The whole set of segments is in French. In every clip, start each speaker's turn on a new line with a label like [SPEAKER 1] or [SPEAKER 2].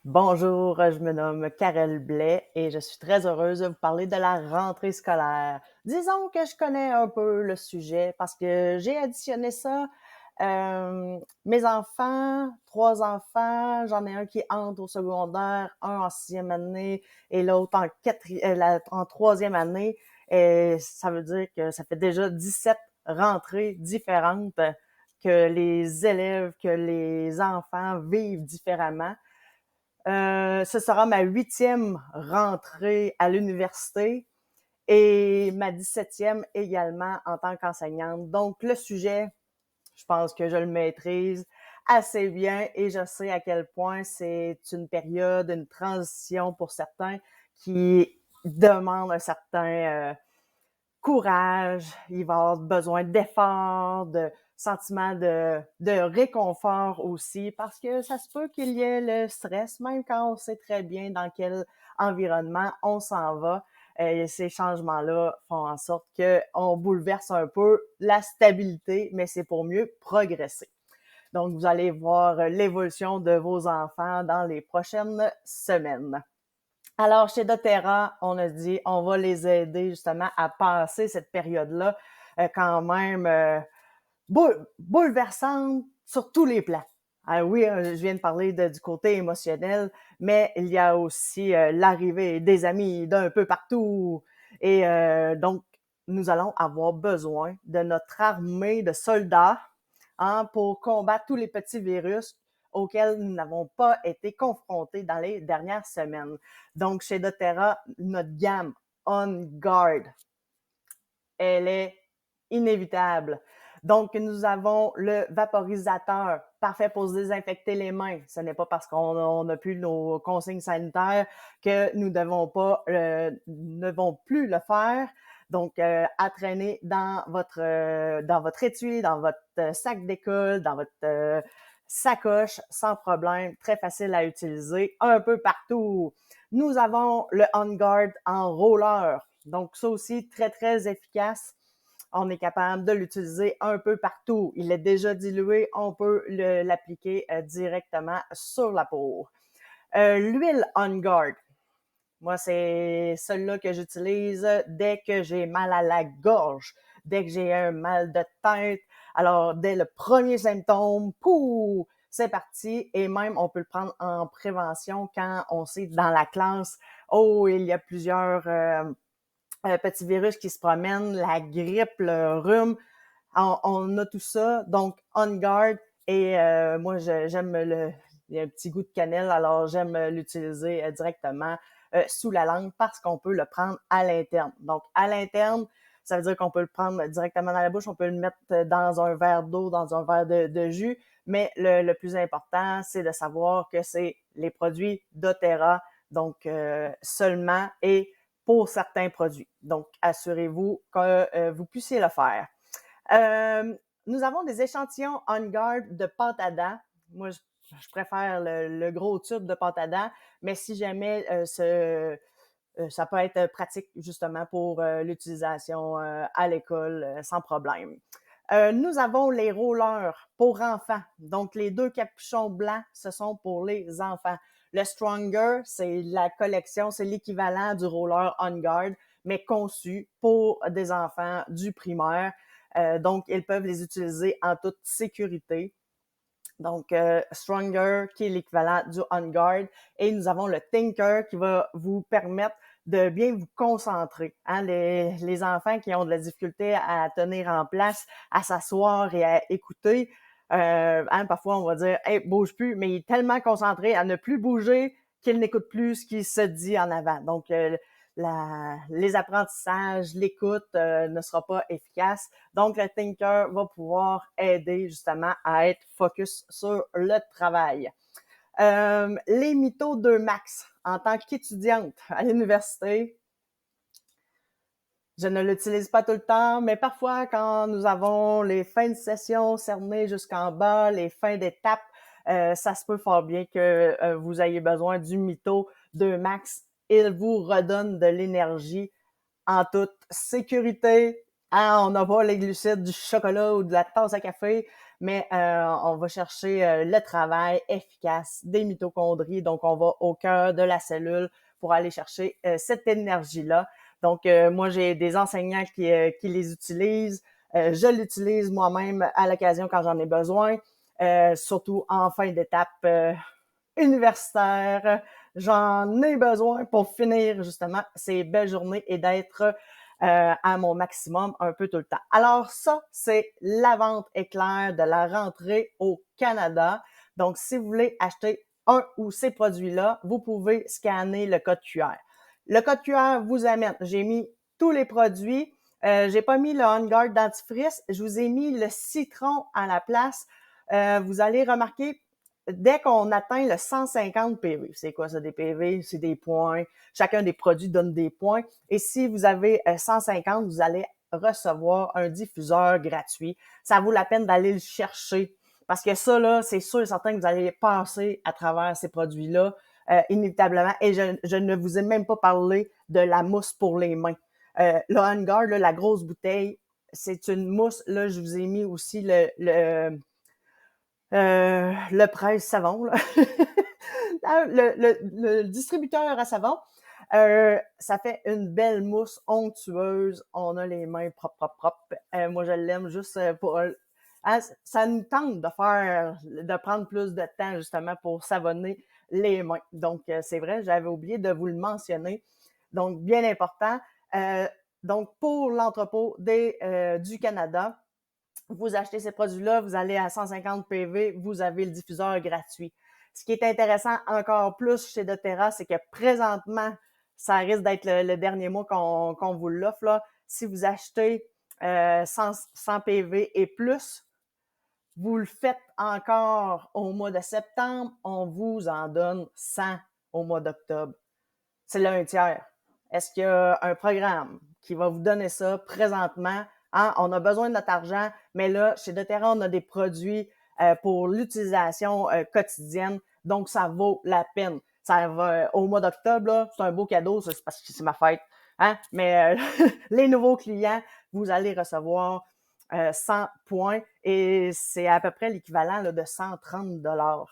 [SPEAKER 1] Bonjour, je me nomme Karel Blais et je suis très heureuse de vous parler de la rentrée scolaire. Disons que je connais un peu le sujet parce que j'ai additionné ça. Mes enfants, 3 enfants, j'en ai un qui entre au secondaire, un en 6e année et l'autre en 3e année. Et ça veut dire que ça fait déjà 17 rentrées différentes que les élèves, que les enfants vivent différemment. Ce sera ma 8e rentrée à l'université et ma 17e également en tant qu'enseignante. Donc, le sujet, je pense que je le maîtrise assez bien et je sais à quel point c'est une période, une transition pour certains qui demande un certain courage, il va avoir besoin d'efforts, de sentiments de réconfort aussi, parce que ça se peut qu'il y ait le stress, même quand on sait très bien dans quel environnement on s'en va. Ces changements-là font en sorte qu'on bouleverse un peu la stabilité, mais c'est pour mieux progresser. Donc, vous allez voir l'évolution de vos enfants dans les prochaines semaines. Alors, chez doTERRA, on a dit, on va les aider justement à passer cette période-là quand même bouleversante sur tous les plans. Ah oui, je viens de parler du côté émotionnel, mais il y a aussi l'arrivée des amis d'un peu partout. Et donc, nous allons avoir besoin de notre armée de soldats pour combattre tous les petits virus auxquels nous n'avons pas été confrontés dans les dernières semaines. Donc, chez doTERRA, notre gamme On Guard, elle est inévitable. Donc, nous avons le vaporisateur, parfait pour se désinfecter les mains. Ce n'est pas parce qu'on n'a plus nos consignes sanitaires que nous ne devons plus le faire. Donc, à traîner dans votre étui, dans votre sac d'école, dans votre sacoche, sans problème, très facile à utiliser, un peu partout. Nous avons le On Guard en roller. Donc, ça aussi, très, très efficace. On est capable de l'utiliser un peu partout. Il est déjà dilué, on peut l'appliquer directement sur la peau. L'huile On Guard. Moi, c'est celle-là que j'utilise dès que j'ai mal à la gorge, dès que j'ai un mal de tête. Alors, dès le premier symptôme, pouh, c'est parti. Et même, on peut le prendre en prévention quand on sait dans la classe, oh, il y a plusieurs petits virus qui se promènent, la grippe, le rhume. On a tout ça. Donc, On Guard. Et moi, j'aime il y a un petit goût de cannelle, alors j'aime l'utiliser directement sous la langue parce qu'on peut le prendre à l'interne. Donc, à l'interne, ça veut dire qu'on peut le prendre directement dans la bouche, on peut le mettre dans un verre d'eau, dans un verre de jus, mais le plus important, c'est de savoir que c'est les produits doTERRA, donc seulement et pour certains produits. Donc, assurez-vous que vous puissiez le faire. Nous avons des échantillons On Guard de pâte à dents. Moi, je préfère le gros tube de pâte à dents, mais si jamais ça peut être pratique justement pour l'utilisation à l'école sans problème. Nous avons les rollers pour enfants. Donc, les 2 capuchons blancs, ce sont pour les enfants. Le Stronger, c'est la collection, c'est l'équivalent du roller On Guard, mais conçu pour des enfants du primaire. Donc, ils peuvent les utiliser en toute sécurité. Donc, Stronger, qui est l'équivalent du On Guard. Et nous avons le Thinker, qui va vous permettre de bien vous concentrer. Hein? Les enfants qui ont de la difficulté à tenir en place, à s'asseoir et à écouter, parfois on va dire « Hey, bouge plus », mais il est tellement concentré à ne plus bouger qu'il n'écoute plus ce qui se dit en avant. Donc, les apprentissages, l'écoute ne sera pas efficace. Donc, le Thinker va pouvoir aider justement à être focus sur le travail. Les Mythos 2 Max, en tant qu'étudiante à l'université, je ne l'utilise pas tout le temps, mais parfois, quand nous avons les fins de session cernées jusqu'en bas, les fins d'étape, ça se peut fort bien que vous ayez besoin du Mytho 2 Max. Il vous redonne de l'énergie en toute sécurité. Hein, on n'a pas les glucides du chocolat ou de la tasse à café, mais on va chercher le travail efficace des mitochondries. Donc, on va au cœur de la cellule pour aller chercher cette énergie-là. Donc, moi, j'ai des enseignants qui les utilisent. Je l'utilise moi-même à l'occasion quand j'en ai besoin, surtout en fin d'étape universitaire. J'en ai besoin pour finir justement ces belles journées et d'être à mon maximum un peu tout le temps. Alors ça, c'est la vente éclair de la rentrée au Canada. Donc, si vous voulez acheter un ou ces produits-là, vous pouvez scanner le code QR. Le code QR vous amène, j'ai mis tous les produits, j'ai pas mis le On Guard dentifrice, je vous ai mis le citron à la place. Vous allez remarquer, dès qu'on atteint le 150 PV, c'est quoi ça des PV? C'est des points. Chacun des produits donne des points. Et si vous avez 150, vous allez recevoir un diffuseur gratuit. Ça vaut la peine d'aller le chercher. Parce que ça, là, c'est sûr et certain que vous allez passer à travers ces produits-là, inévitablement. Et je ne vous ai même pas parlé de la mousse pour les mains. Le On Guard, là, la grosse bouteille, c'est une mousse. Là, je vous ai mis aussi le presse savon, là. le distributeur à savon. Ça fait une belle mousse onctueuse. On a les mains propres. Moi, je l'aime juste pour... Hein, ça nous tente de prendre plus de temps, justement, pour savonner les mains. Donc, c'est vrai, j'avais oublié de vous le mentionner. Donc, bien important. Donc, pour l'entrepôt du Canada, vous achetez ces produits-là, vous allez à 150 PV, vous avez le diffuseur gratuit. Ce qui est intéressant encore plus chez doTERRA, c'est que présentement, ça risque d'être le dernier mois qu'on vous l'offre, là. Si vous achetez 100 PV et plus, vous le faites encore au mois de septembre, on vous en donne 100 au mois d'octobre. C'est là un tiers. Est-ce qu'il y a un programme qui va vous donner ça présentement? Hein? On a besoin de notre argent, mais là, chez doTERRA, on a des produits pour l'utilisation quotidienne, donc ça vaut la peine. Ça va au mois d'octobre, là, c'est un beau cadeau, ça, c'est parce que c'est ma fête. Hein? Mais les nouveaux clients, vous allez recevoir 100 points et c'est à peu près l'équivalent là, de 130 $.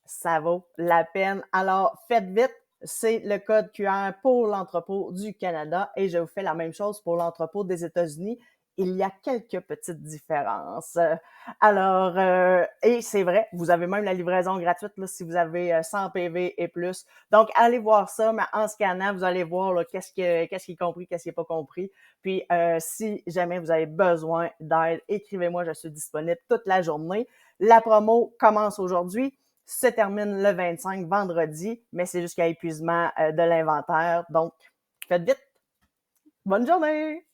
[SPEAKER 1] Ça vaut la peine. Alors, faites vite. C'est le code QR pour l'entrepôt du Canada et je vous fais la même chose pour l'entrepôt des États-Unis. Il y a quelques petites différences. Alors, et c'est vrai, vous avez même la livraison gratuite là, si vous avez 100 PV et plus. Donc, allez voir ça, mais en scannant, vous allez voir là, qu'est-ce qui est compris, qu'est-ce qui n'est pas compris. Puis, si jamais vous avez besoin d'aide, écrivez-moi, je suis disponible toute la journée. La promo commence aujourd'hui, se termine le 25 vendredi, mais c'est jusqu'à épuisement de l'inventaire. Donc, faites vite. Bonne journée!